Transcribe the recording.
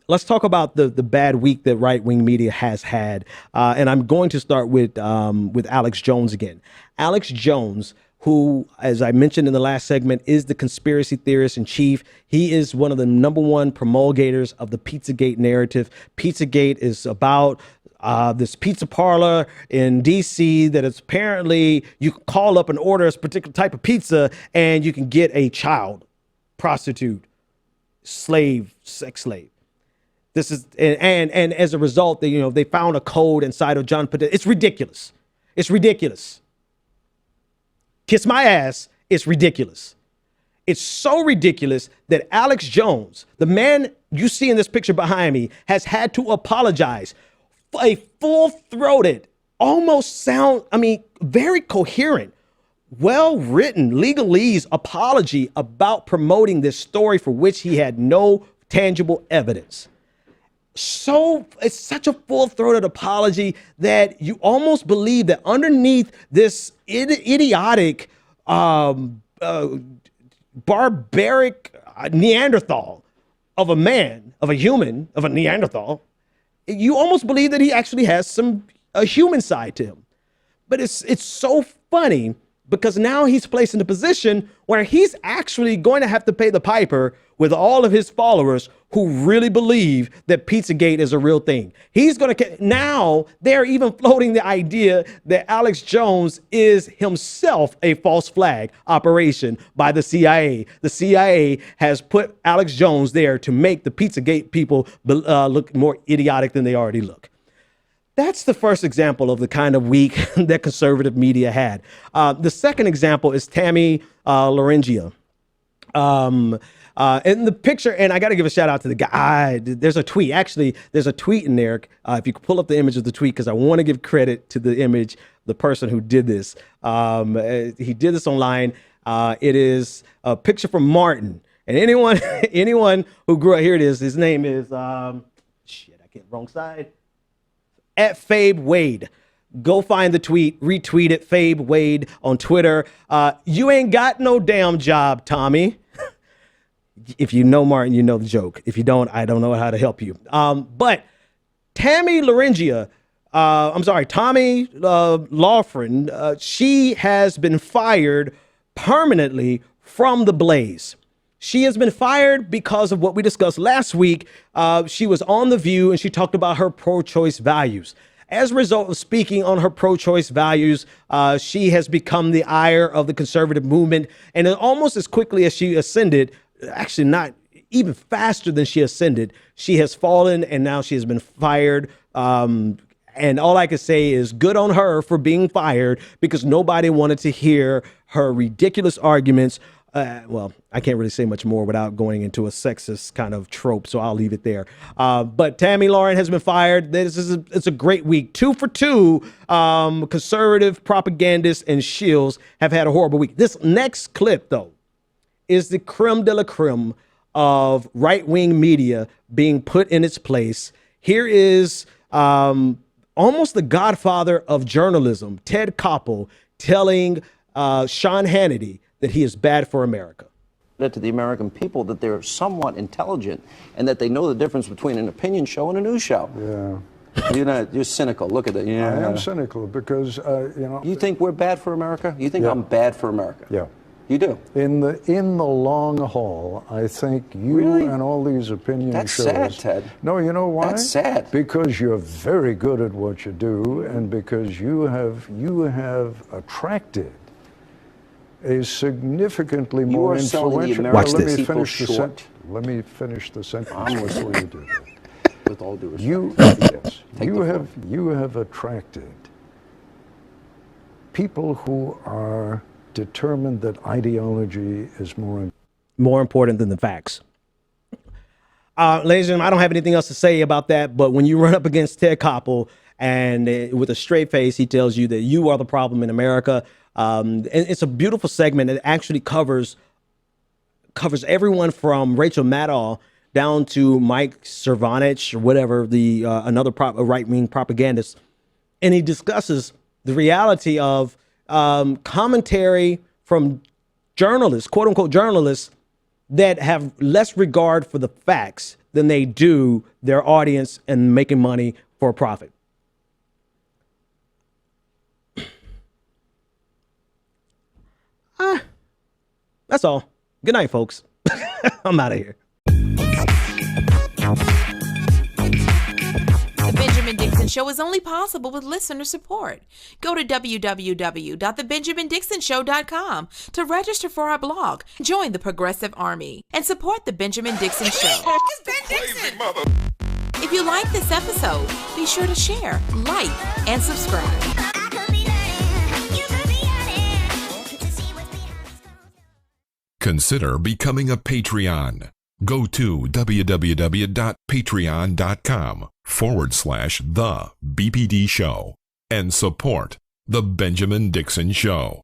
let's talk about the bad week that right-wing media has had. And I'm going to start with Alex Jones again. Alex Jones, who, as I mentioned in the last segment, is the conspiracy theorist in chief. He is one of the #1 promulgators of the Pizzagate narrative. Pizzagate is about this pizza parlor in DC that is apparently you can call up and order a particular type of pizza and you can get a child, prostitute, slave, sex slave. This is and as a result, they found a code inside of John Pedersen. It's ridiculous. It's ridiculous. Kiss my ass. It's ridiculous. It's so ridiculous that Alex Jones, the man you see in this picture behind me, has had to apologize for a full-throated, very coherent, well-written legalese apology about promoting this story for which he had no tangible evidence. So it's such a full-throated apology that you almost believe that underneath this idiotic, barbaric Neanderthal of a man, of a human, of a Neanderthal, you almost believe that he actually has a human side to him. But it's so funny because now he's placed in a position where he's actually going to have to pay the piper with all of his followers who really believe that Pizzagate is a real thing. Now they're even floating the idea that Alex Jones is himself a false flag operation by the CIA. The CIA has put Alex Jones there to make the Pizzagate people look more idiotic than they already look. That's the first example of the kind of week that conservative media had. The second example is Tammy Laringia. In the picture, and I got to give a shout out to the guy. There's a tweet. Actually, there's a tweet in there. If you could pull up the image of the tweet, because I want to give credit to the image, the person who did this. He did this online. It is a picture from Martin. And anyone who grew up, here it is. His name is, wrong side. At Fabe Wade. Go find the tweet, retweet it, Fabe Wade on Twitter. You ain't got no damn job, Tommy. If you know Martin, you know the joke. If you don't, I don't know how to help you. But Tammy Laringia, Tommy Lawfren, she has been fired permanently from The Blaze. She has been fired because of what we discussed last week. She was on The View and she talked about her pro-choice values. As a result of speaking on her pro-choice values, she has become the ire of the conservative movement. And almost as quickly as she ascended, actually not even faster than she ascended, she has fallen and now she has been fired. And all I can say is good on her for being fired because nobody wanted to hear her ridiculous arguments. Well, I can't really say much more without going into a sexist kind of trope, so I'll leave it there. But Tammy Lauren has been fired. It's a great week. 2 for 2 conservative propagandists and shills have had a horrible week. This next clip, though, is the creme de la creme of right-wing media being put in its place. Here is almost the godfather of journalism, Ted Koppel, telling Sean Hannity that he is bad for America. To the American people that they're somewhat intelligent and that they know the difference between an opinion show and a news show. Yeah. You're cynical. Look at it. I am cynical because, You think we're bad for America? You think I'm bad for America? Yeah. You do? In the long haul, I think you and all these opinion shows... That's sad, Ted. No, you know why? That's sad. Because you're very good at what you do and because you have attracted a significantly more influential... Watch this. Let me finish the sentence before you do that. With all due respect. You have attracted people who are determined that ideology is more important than the facts. Ladies and gentlemen, I don't have anything else to say about that, but when you run up against Ted Koppel and with a straight face, he tells you that you are the problem in America. And it's a beautiful segment. It actually covers everyone from Rachel Maddow down to Mike Cervanich or whatever, another right-wing propagandist. And he discusses the reality of commentary from journalists, quote unquote journalists, that have less regard for the facts than they do their audience and making money for a profit. That's all. Good night, folks. I'm out of here. The Benjamin Dixon Show is only possible with listener support. Go to www.thebenjamindixonshow.com to register for our blog, join the Progressive Army, and support The Benjamin Dixon Show. It's Ben Dixon! If you like this episode, be sure to share, like, and subscribe. Consider becoming a Patreon. Go to www.patreon.com/The BPD Show and support The Benjamin Dixon Show.